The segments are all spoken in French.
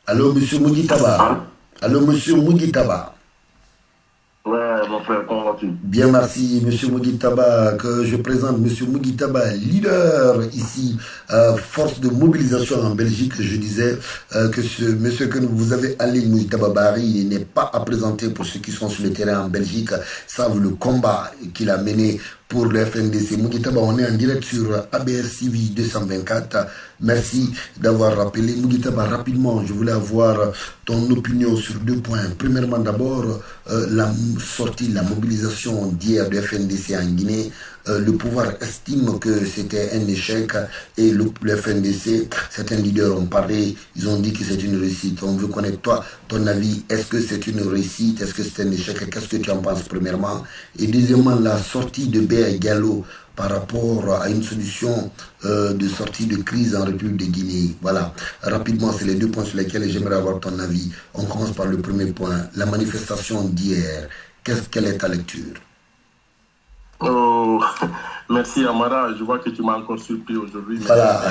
Allô, monsieur Mugitaba. Allô, monsieur Mugitaba. Ouais, mon frère, comment vas-tu? Bien, merci, monsieur Mugitaba, que je présente monsieur Mugitaba, leader ici, force de mobilisation en Belgique. Je disais que ce monsieur que vous avez, Ali Mugitaba Bari, il n'est pas à présenter pour ceux qui sont sur le terrain en Belgique, savent le combat qu'il a mené pour le FNDC. Mugitaba, on est en direct sur ABS TV 224. Merci d'avoir rappelé. Mugitaba, rapidement, je voulais avoir ton opinion sur deux points. Premièrement, d'abord, la sortie, la mobilisation d'hier de FNDC en Guinée. Le pouvoir estime que c'était un échec et le FNDC, certains leaders ont parlé, ils ont dit que c'est une réussite. On veut connaître toi, ton avis. Est-ce que c'est une réussite? Est-ce que c'est un échec? Qu'est-ce que tu en penses premièrement? Et deuxièmement, la sortie de Béa Gallo par rapport à une solution de sortie de crise en République de Guinée. Voilà, rapidement, c'est les deux points sur lesquels j'aimerais avoir ton avis. On commence par le premier point, la manifestation d'hier. Quelle est ta lecture? Oh, merci Amara, je vois que tu m'as encore surpris aujourd'hui. Voilà,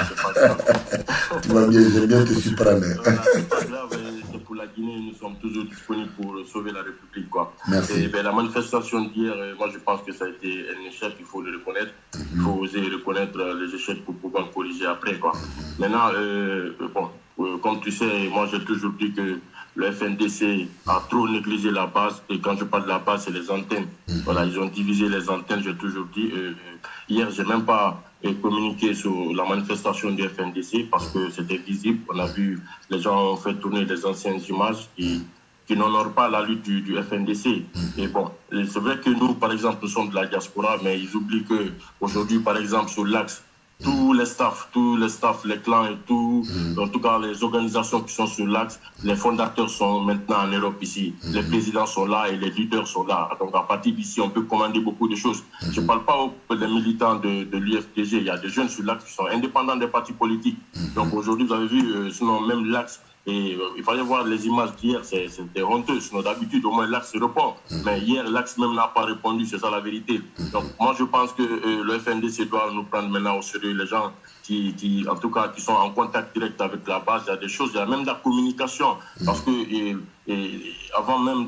tu vas bien, j'aime bien te surprendre. C'est pas grave, c'est pour la Guinée, nous sommes toujours disponibles pour sauver la République, quoi. Merci. Et la manifestation d'hier, moi je pense que ça a été un échec, il faut le reconnaître. Il faut oser reconnaître les échecs pour pouvoir corriger après, quoi. Maintenant, comme tu sais, moi j'ai toujours dit que le FNDC a trop négligé la base, et quand je parle de la base, c'est les antennes. Voilà, ils ont divisé les antennes, j'ai toujours dit. Hier, j'ai même pas communiqué sur la manifestation du FNDC parce que c'était visible. On a vu, les gens ont fait tourner des anciennes images qui n'honorent pas la lutte du FNDC. Et bon, c'est vrai que nous, par exemple, nous sommes de la diaspora, mais ils oublient qu'aujourd'hui, par exemple, sur l'axe, tous les staffs, les clans et tout, en tout cas les organisations qui sont sur l'axe, les fondateurs sont maintenant en Europe ici. Les présidents sont là et les leaders sont là. Donc à partir d'ici, on peut commander beaucoup de choses. Je ne parle pas des militants de l'UFDG. Il y a des jeunes sur l'axe qui sont indépendants des partis politiques. Donc aujourd'hui, vous avez vu, sinon même l'axe, et il fallait voir les images d'hier, c'était honteux. Sinon, d'habitude, au moins, l'axe répond. Mais hier, l'axe même n'a pas répondu, c'est ça la vérité. Donc, moi, je pense que le FNDC doit nous prendre maintenant au sérieux. Les gens qui, en tout cas, qui sont en contact direct avec la base, il y a des choses, il y a même de la communication. Parce que, avant même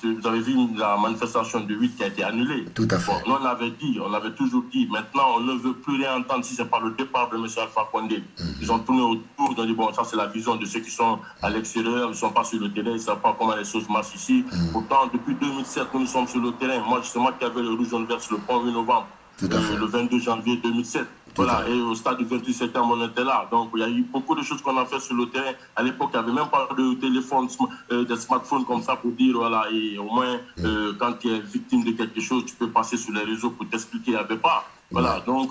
vous avez vu la manifestation du 8 qui a été annulée. Tout à fait. Bon, nous, on avait toujours dit, maintenant, on ne veut plus rien entendre si ce n'est pas le départ de M. Alpha Condé. Ils ont tourné autour, ils ont dit, bon, ça, c'est la vision de ceux qui sont à l'extérieur, ils ne sont pas sur le terrain, ils ne savent pas comment les choses marchent ici. Pourtant, depuis 2007, nous sommes sur le terrain. Moi, c'est moi qui avais le rouge jaune vert sur le pont 8 novembre, le 22 janvier 2007. Voilà, et au stade du 28 septembre, on était là. Donc, il y a eu beaucoup de choses qu'on a fait sur le terrain. À l'époque, il n'y avait même pas de téléphone, de smartphone comme ça pour dire, voilà, et au moins, quand tu es victime de quelque chose, tu peux passer sur les réseaux pour t'expliquer. Il n'y avait pas. Voilà, donc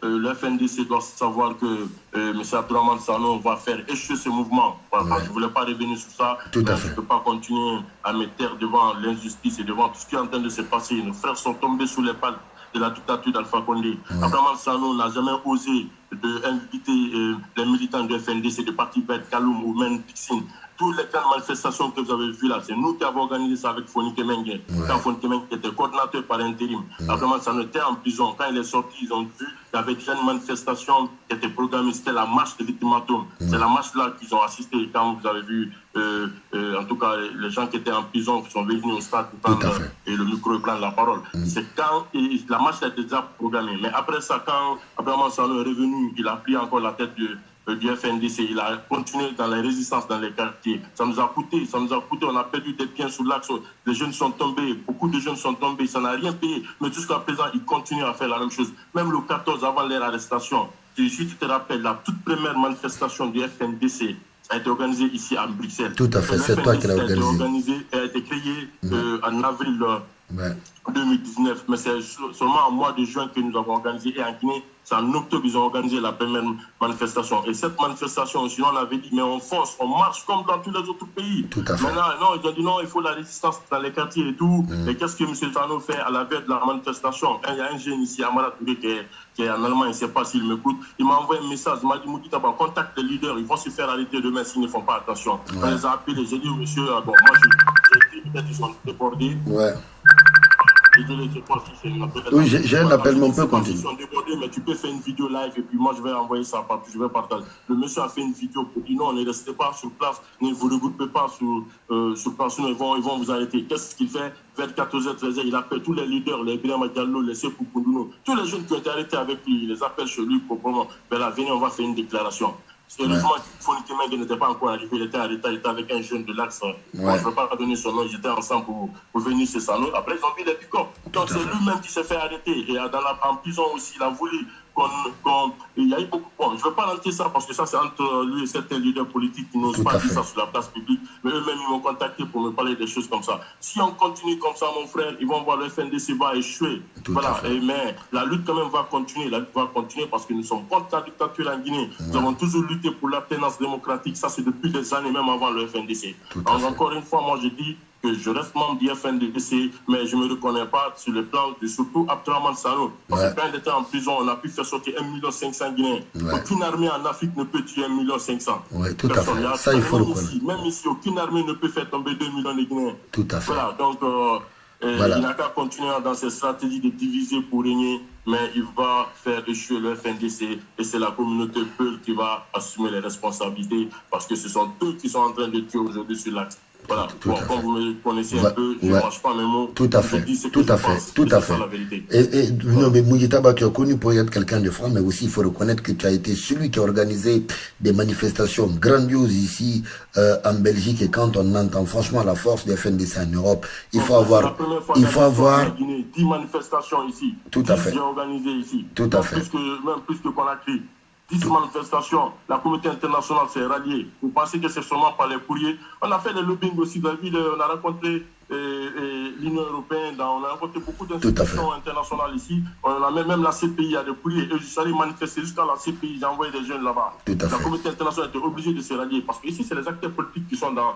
le FNDC doit savoir que M. Abdourahmane Sano va faire échouer ce mouvement. Voilà, je ne voulais pas revenir sur ça. Je ne peux pas continuer à me taire devant l'injustice et devant tout ce qui est en train de se passer. Nos frères sont tombés sous les balles de la dictature d'Alpha Condé. Abdourahmane Sano n'a jamais osé inviter les militants du FNDC, de parti vert, Kaloum ou même Dixine. Toutes les grandes manifestations que vous avez vues là, c'est nous qui avons organisé ça avec Foni Kemengue. Quand Foni Kemengue était coordinateur par intérim. Abdourahmane Sano était en prison. Quand il est sorti, ils ont vu qu'il y avait déjà une manifestation qui était programmée. C'était la marche de l'ultimatum. C'est la marche là qu'ils ont assisté. Quand vous avez vu, en tout cas, les gens qui étaient en prison, qui sont venus au stade pour prendre le micro et prendre la parole. C'est quand la marche a été déjà programmée. Mais après ça, quand Abdourahmane Sano est revenu, il a pris encore la tête du FNDC, il a continué dans les résistances dans les quartiers. Ça nous a coûté, on a perdu des biens sur l'axe, les jeunes sont tombés, beaucoup de jeunes sont tombés, ça n'a rien payé. Mais jusqu'à présent, ils continuent à faire la même chose. Même le 14, avant leur arrestation, si tu te rappelles, la toute première manifestation du FNDC a été organisée ici à Bruxelles. Tout à fait, c'est toi qui l'as organisée. Elle a été créée en avril 2019, mais c'est seulement en mois de juin que nous avons organisé. Et en Guinée, c'est en octobre qu'ils ont organisé la première manifestation. Et cette manifestation, sinon on avait dit, mais on force, on marche comme dans tous les autres pays. Tout à fait. Maintenant, non, ils ont dit non, il faut la résistance dans les quartiers et tout. Et qu'est-ce que M. Sano fait à la veille de la manifestation? Il y a un jeune ici, Amara Touré, qui est en Allemagne, je ne sais pas s'il m'écoute. Il m'a envoyé un message, il m'a dit, Moudi Taba, contacte les leaders, ils vont se faire arrêter demain s'ils ne font pas attention. On les a appelés, j'ai dit, monsieur, bon, moi j'ai dit, peut-être ils sont débordés. Désolé, c'est pas si c'est un appel. Oui, j'ai un appel, mais on peut continuer. Mais tu peux faire une vidéo live et puis moi je vais envoyer ça partout, je vais partager. Le monsieur a fait une vidéo pour dire non, ne restez pas sur place, ne vous regroupez pas sur place, sinon ils vont vous arrêter. Qu'est-ce qu'il fait? Vers 14h, 13h, il appelle tous les leaders, les Birama Diallo, les Sekou Koundounou, tous les jeunes qui ont été arrêtés avec lui, il les appelle chez lui pour vraiment, ben là, venez, on va faire une déclaration. Heureusement, Foniki n'était pas encore arrivé, il était arrêté, il était avec un jeune de l'Axe. Moi, je ne vais pas donner son nom, ils étaient ensemble pour venir chez Sano. Après, ils ont vu les pick-up. Donc, c'est lui-même qui s'est fait arrêter. Et en prison aussi, il a voulu il y a eu beaucoup. Bon, je ne vais pas lancer ça parce que ça, c'est entre lui et certains leaders politiques qui n'osent pas dire ça sur la place publique. Mais eux-mêmes, ils m'ont contacté pour me parler des choses comme ça. Si on continue comme ça, mon frère, ils vont voir le FNDC va échouer. Voilà. Mais la lutte, quand même, va continuer. La lutte va continuer parce que nous sommes contre la dictature en Guinée. Nous avons toujours lutté pour l'alternance démocratique. Ça, c'est depuis des années, même avant le FNDC. Encore une fois, moi, je dis que je reste membre du FNDC, mais je ne me reconnais pas sur le plan de surtout Abdourahmane Sano. Parce que quand il était en prison, on a pu faire sortir 1,5 million de Guinéens. Aucune armée en Afrique ne peut tuer 1,5 million. Oui, tout à fait. Ça, il faut le connaître. Même ici, aucune armée ne peut faire tomber 2 millions de Guinéens. Tout à fait. Voilà, donc il n'a qu'à continuer dans ses stratégies de diviser pour régner, mais il va faire échouer le FNDC et c'est la communauté Peul qui va assumer les responsabilités parce que ce sont eux qui sont en train de tuer aujourd'hui sur l'axe. Voilà, comme vous me connaissez un peu, je ne mange pas mes mots. Tout à fait, tout à fait. Et non, mais Mouguitaba, tu es connu pour être quelqu'un de franc, mais aussi il faut reconnaître que tu as été celui qui a organisé des manifestations grandioses ici en Belgique. Et quand on entend franchement la force des FNDC en Europe, il faut avoir... 10 manifestations ici. Tout à fait. J'ai organisé ici. Tout à fait. Même plus que Conakry. 10 manifestations, la communauté internationale s'est ralliée. Vous pensez que c'est seulement par les courriers? On a fait le lobbying aussi, David, on a rencontré l'Union européenne, on a rencontré beaucoup d'institutions internationales ici. On a même la CPI a des courriers. Et je suis allé manifester jusqu'à la CPI, j'ai envoyé des jeunes là-bas. La communauté internationale était obligée de se rallier parce que ici, c'est les acteurs politiques qui sont dans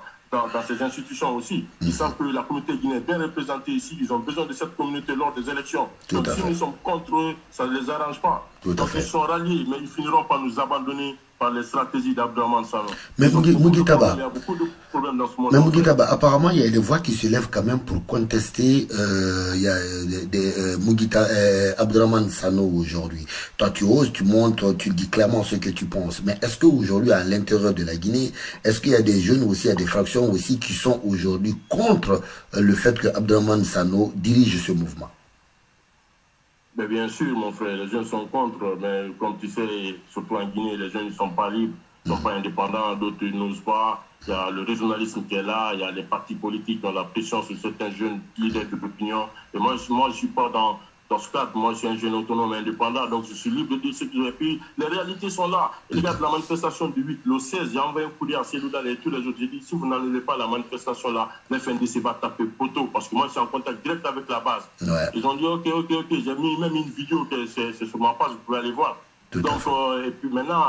ces institutions aussi. Ils savent que la communauté guinéenne est bien représentée ici. Ils ont besoin de cette communauté lors des élections. Donc si nous sommes contre eux, ça ne les arrange pas. Donc ils sont ralliés, mais ils finiront par nous abandonner par les stratégies d'Abdourahmane Sano. Mais Mouguitaba, il y a beaucoup de problèmes dans ce monde. Mais Mouguitaba, apparemment, il y a des voix qui se lèvent quand même pour contester il y a Abdourahmane Sano aujourd'hui. Toi, tu oses, tu montres, tu dis clairement ce que tu penses. Mais est-ce qu'aujourd'hui, à l'intérieur de la Guinée, est-ce qu'il y a des jeunes aussi, il y a des fractions aussi qui sont aujourd'hui contre le fait que Abdourahmane Sano dirige ce mouvement? Mais bien sûr, mon frère, les jeunes sont contre, mais comme tu sais, surtout en Guinée, les jeunes ne sont pas libres, ils ne sont pas indépendants, d'autres n'osent pas. Il y a le régionalisme qui est là, il y a les partis politiques qui ont la pression sur certains jeunes leaders d'opinion. Et moi, je ne suis pas dans ce cadre. Moi, je suis un jeune autonome et indépendant, donc je suis libre de dire ce que je veux. Puis, les réalités sont là. Regarde la manifestation du 8, le 16, j'ai envoyé un courrier à Célouda et tous les autres. J'ai dit, si vous n'annulez pas la manifestation là, l'FNDC va taper poteau, parce que moi, je suis en contact direct avec la base. Ils ont dit, ok. J'ai mis même une vidéo, c'est sur ma page, vous pouvez aller voir. Donc, et puis maintenant,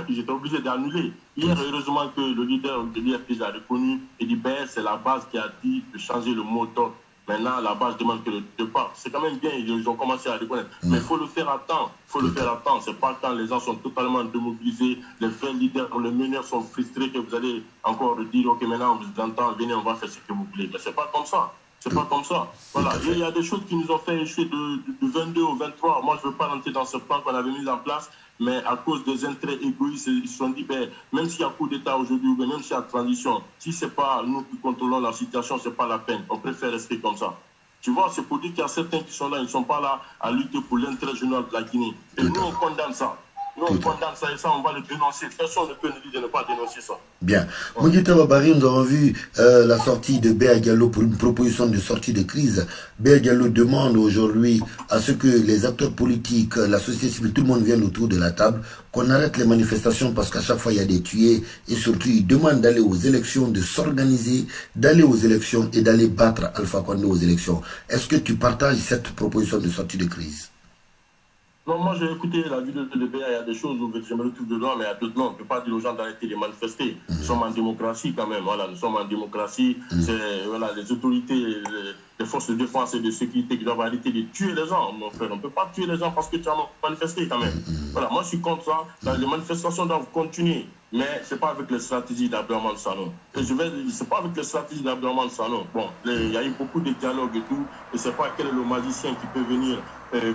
j'étais obligé d'annuler. Hier, heureusement que le leader de l'IFP a reconnu et dit, ben, c'est la base qui a dit de changer le mot d'ordre. Maintenant, la base demande que le départ. C'est quand même bien, ils ont commencé à reconnaître. Mais il faut le faire à temps. Il faut le faire à temps. C'est pas quand les gens sont totalement démobilisés, les vrais leaders, les meneurs sont frustrés que vous allez encore dire, ok, maintenant, on vous entend, venez, on va faire ce que vous voulez. Mais c'est pas comme ça. C'est pas comme ça. Voilà. Il y a des choses qui nous ont fait échouer de 22 au 23. Moi, je ne veux pas rentrer dans ce plan qu'on avait mis en place, mais à cause des intérêts égoïstes, ils se sont dit, ben, même s'il y a coup d'État aujourd'hui, même s'il y a transition, si ce n'est pas nous qui contrôlons la situation, ce n'est pas la peine. On préfère rester comme ça. Tu vois, c'est pour dire qu'il y a certains qui sont là, ils ne sont pas là à lutter pour l'intérêt général de la Guinée. Et nous, on condamne ça. Nous, on condamne ça et ça, on va le dénoncer. Personne ne peut nous dire de ne pas dénoncer ça. Bien. Mouguitaba Bari, nous avons vu la sortie de Béa Diallo pour une proposition de sortie de crise. Béa Diallo demande aujourd'hui à ce que les acteurs politiques, la société civile, tout le monde vienne autour de la table, qu'on arrête les manifestations parce qu'à chaque fois il y a des tués et surtout il demande d'aller aux élections, de s'organiser, d'aller aux élections et d'aller battre Alpha Condé aux élections. Est-ce que tu partages cette proposition de sortie de crise? Non, moi j'ai écouté la vidéo de BA, il y a des choses où je me retrouve dedans, mais il y a d'autres non. On ne peut pas dire aux gens d'arrêter de manifester. Nous sommes en démocratie quand même, voilà, nous sommes en démocratie. C'est voilà, les autorités, les forces de défense et de sécurité qui doivent arrêter de tuer les gens, mon frère. On ne peut pas tuer les gens parce que tu as manifesté quand même. Voilà, moi je suis contre ça. Les manifestations doivent continuer. mais c'est pas avec les stratégies d'Abdourahmane Sano. Et c'est pas avec les stratégies d'Abdourahmane Sano. Bon, il y a eu beaucoup de dialogues et tout, et c'est pas quel est le magicien qui peut venir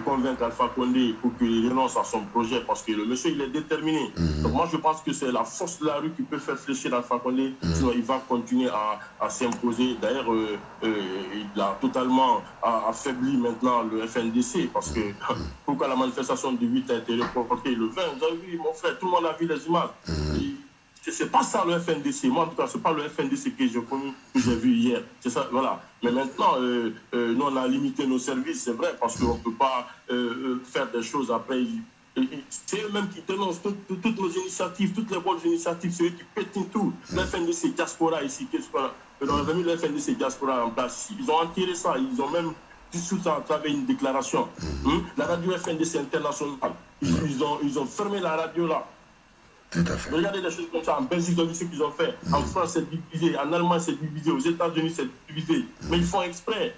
convaincre Alpha Condé pour qu'il renonce à son projet, parce que le monsieur, il est déterminé. Donc moi, je pense que c'est la force de la rue qui peut faire fléchir Alpha Condé, sinon il va continuer à s'imposer. D'ailleurs, il a totalement affaibli maintenant le FNDC, parce que pourquoi la manifestation du 8 a été reportée le 20, vous avez vu, mon frère, tout le monde a vu les images. C'est pas ça le FNDC. Moi, en tout cas, c'est pas le FNDC que j'ai connu, que j'ai vu hier. C'est ça, voilà. Mais maintenant, nous, on a limité nos services, c'est vrai, parce qu'on ne peut pas faire des choses après. C'est eux-mêmes qui dénoncent toutes nos initiatives, toutes les bonnes initiatives, c'est eux qui pétinent tout. Le FNDC Diaspora ici, qu'est-ce qu'on a? On avait mis le FNDC Diaspora en place ici. Ils ont enterré ça, ils ont même dissous ça à travers une déclaration. La radio FNDC internationale, ils ont fermé la radio là. Tout à fait. Regardez des choses comme ça. En Belgique, ils ont vu ce qu'ils ont fait. En France, c'est divisé. En Allemagne, c'est divisé. Aux États-Unis, c'est divisé. Mais ils font exprès.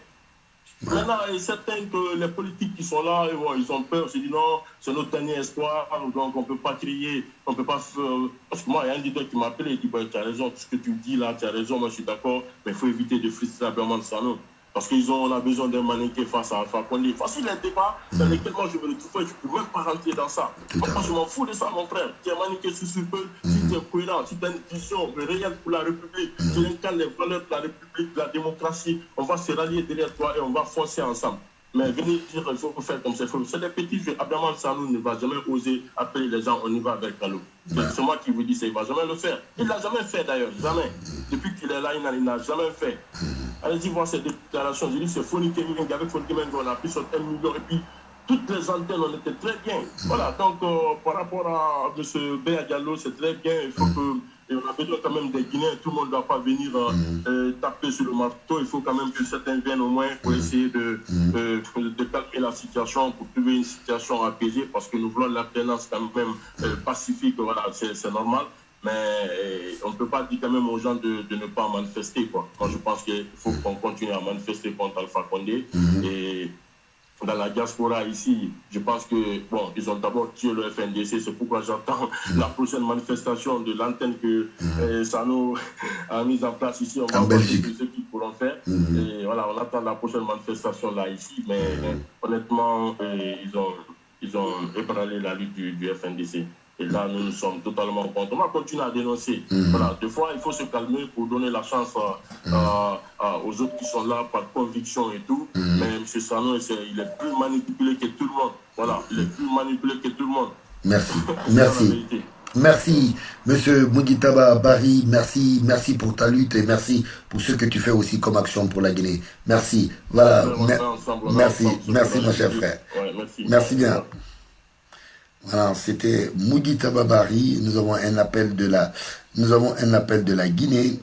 Maintenant, il est certain que les politiques qui sont là, ils ont peur. Ils se disent non, c'est notre dernier espoir. Donc, on ne peut pas crier. On ne peut pas faire. Parce que moi, il y a un leader qui m'a appelé. Il dit tu as raison. Tout ce que tu dis là, tu as raison. Moi, je suis d'accord. Mais il faut éviter de frustrer Abdourahmane Sano. Parce qu'on a besoin d'un mannequin face à Alpha Condé. Facile les débats dans lesquels moi je veux le trouver, je ne peux même pas rentrer dans ça. Moi, je m'en fous de ça, mon frère. Tu es mannequin sur peu, si tu es cohérent, si tu as une vision réelle pour la République, tu incarnes les valeurs de la République, de la démocratie, on va se rallier derrière toi et on va foncer ensemble. Mais venir dire qu'il faut faire comme ça, c'est des petits jeux. Abdourahmane Sano ne va jamais oser appeler les gens, on y va avec Gallo. C'est moi qui vous dis ça, il ne va jamais le faire. Il ne l'a jamais fait d'ailleurs, jamais. Depuis qu'il est là, il n'a jamais fait. Allez-y voir ces déclarations. J'ai dit c'est Fonike Ming, avec Fonike Ming, on a pris sur 1 million et puis toutes les antennes, on était très bien. Voilà, donc par rapport à M. Béa Diallo, c'est très bien. Il faut que. Et on a besoin quand même des Guinéens, tout le monde ne doit pas venir taper sur le marteau. Il faut quand même que certains viennent au moins pour essayer de calmer la situation, pour trouver une situation apaisée, parce que nous voulons l'alternance quand même pacifique, voilà, c'est normal. Mais on ne peut pas dire quand même aux gens de ne pas manifester, quoi. Moi, je pense qu'il faut qu'on continue à manifester contre Alpha Condé. Et dans la diaspora ici, je pense que, bon, ils ont d'abord tué le FNDC, c'est pourquoi j'attends la prochaine manifestation de l'antenne que Sano a mise en place ici. On va voir ce qu'ils pourront faire. Et voilà, on attend la prochaine manifestation là, ici. Mais honnêtement, ils ont ébranlé la lutte du FNDC. Et là, nous sommes totalement contre. On va continuer à dénoncer. Voilà, des fois, il faut se calmer pour donner la chance aux autres qui sont là par conviction et tout. Mais M. Sano, il est plus manipulé que tout le monde. Voilà, il est plus manipulé que tout le monde. Merci. Merci. Merci, M. Mugitaba Bari. Merci pour ta lutte et merci pour ce que tu fais aussi comme action pour la Guinée. Merci. Voilà. Merci, mon cher frère. Merci bien. Voilà, c'était Mugitaba Bari. Nous avons un appel de la Guinée.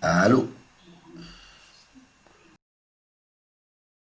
Allô?